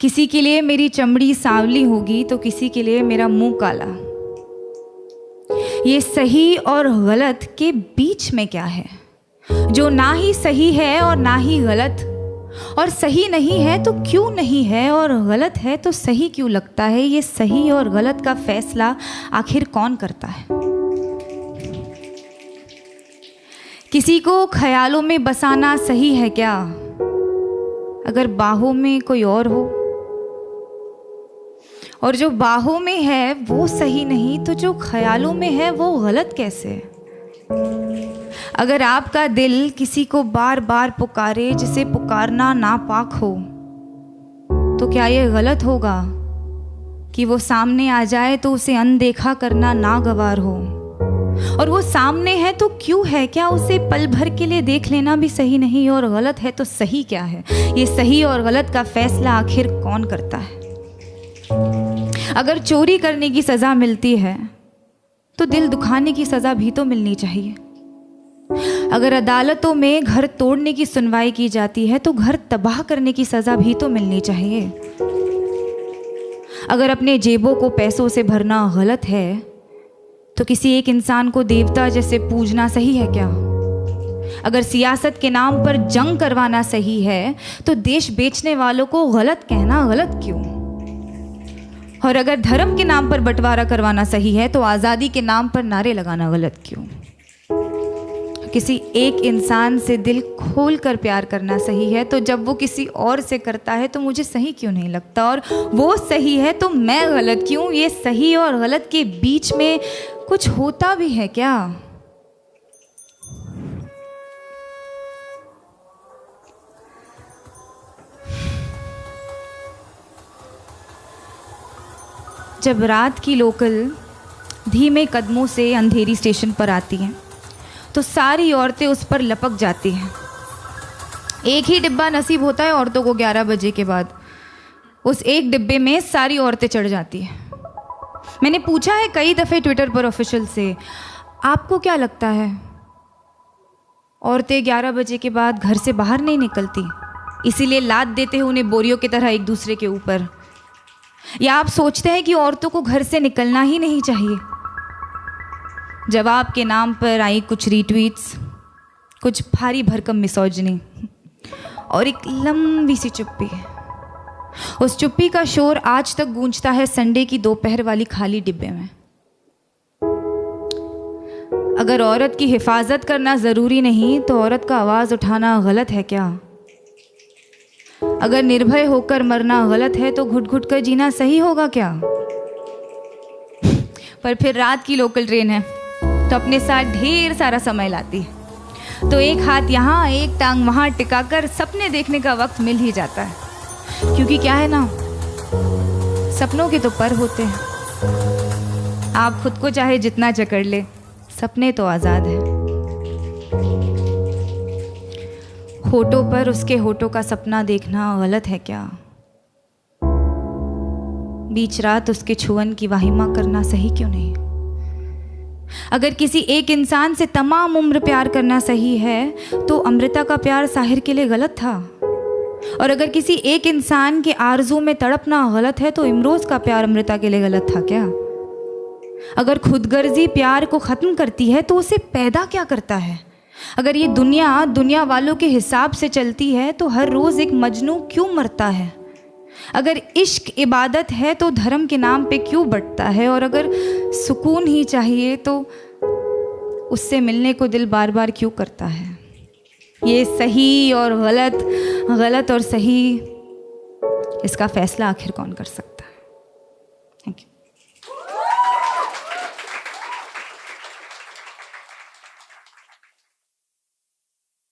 किसी के लिए मेरी चमड़ी सांवली होगी तो किसी के लिए मेरा मुंह काला। ये सही और गलत के बीच में क्या है, जो ना ही सही है और ना ही गलत, और सही नहीं है तो क्यों नहीं है, और गलत है तो सही क्यों लगता है। ये सही और गलत का फैसला आखिर कौन करता है। किसी को ख्यालों में बसाना सही है क्या, अगर बाहों में कोई और हो, और जो बाहों में है वो सही नहीं तो जो ख्यालों में है वो गलत कैसे। अगर आपका दिल किसी को बार बार पुकारे जिसे पुकारना नापाक हो, तो क्या ये गलत होगा कि वो सामने आ जाए तो उसे अनदेखा करना नागवार हो। और वो सामने है तो क्यों है, क्या उसे पल भर के लिए देख लेना भी सही नहीं। और गलत है तो सही क्या है, ये सही और गलत का फैसला आखिर कौन करता है। अगर चोरी करने की सज़ा मिलती है तो दिल दुखाने की सज़ा भी तो मिलनी चाहिए। अगर अदालतों में घर तोड़ने की सुनवाई की जाती है तो घर तबाह करने की सज़ा भी तो मिलनी चाहिए। अगर अपने जेबों को पैसों से भरना गलत है तो किसी एक इंसान को देवता जैसे पूजना सही है क्या। अगर सियासत के नाम पर जंग करवाना सही है तो देश बेचने वालों को गलत कहना गलत क्यों। और अगर धर्म के नाम पर बंटवारा करवाना सही है तो आज़ादी के नाम पर नारे लगाना गलत क्यों। किसी एक इंसान से दिल खोल कर प्यार करना सही है तो जब वो किसी और से करता है तो मुझे सही क्यों नहीं लगता। और वो सही है तो मैं गलत क्यों। ये सही और गलत के बीच में कुछ होता भी है क्या। जब रात की लोकल धीमे कदमों से अंधेरी स्टेशन पर आती हैं तो सारी औरतें उस पर लपक जाती हैं। एक ही डिब्बा नसीब होता है औरतों को 11 बजे के बाद। उस एक डिब्बे में सारी औरतें चढ़ जाती हैं। मैंने पूछा है कई दफ़े ट्विटर पर ऑफिशियल से, आपको क्या लगता है औरतें 11 बजे के बाद घर से बाहर नहीं निकलती, इसीलिए लाद देते हैं उन्हें बोरियों की तरह एक दूसरे के ऊपर, या आप सोचते हैं कि औरतों को घर से निकलना ही नहीं चाहिए। जवाब के नाम पर आई कुछ रीट्वीट्स, कुछ भारी भरकम मिसोजिनी और एक लंबी सी चुप्पी। उस चुप्पी का शोर आज तक गूंजता है संडे की दोपहर वाली खाली डिब्बे में। अगर औरत की हिफाजत करना ज़रूरी नहीं तो औरत का आवाज़ उठाना गलत है क्या। अगर निर्भय होकर मरना गलत है तो घुट घुट कर जीना सही होगा क्या। पर फिर रात की लोकल ट्रेन है तो अपने साथ ढेर सारा समय लाती है, तो एक हाथ यहाँ एक टांग वहाँ टिकाकर सपने देखने का वक्त मिल ही जाता है। क्योंकि क्या है ना, सपनों के तो पर होते हैं। आप खुद को चाहे जितना जकड़ ले, सपने तो आज़ाद हैं। होठों पर उसके होठों का सपना देखना गलत है क्या। बीच रात उसके छुअन की वाहिमा करना सही क्यों नहीं। अगर किसी एक इंसान से तमाम उम्र प्यार करना सही है तो अमृता का प्यार साहिर के लिए गलत था। और अगर किसी एक इंसान के आरज़ू में तड़पना गलत है तो इमरोज़ का प्यार अमृता के लिए गलत था क्या। अगर खुदगर्जी प्यार को ख़त्म करती है तो उसे पैदा क्या करता है। अगर ये दुनिया वालों के हिसाब से चलती है तो हर रोज़ एक मजनू क्यों मरता है। अगर इश्क इबादत है तो धर्म के नाम पे क्यों बंटता है। और अगर सुकून ही चाहिए तो उससे मिलने को दिल बार बार क्यों करता है। ये सही और गलत, गलत और सही, इसका फैसला आखिर कौन कर सकता है।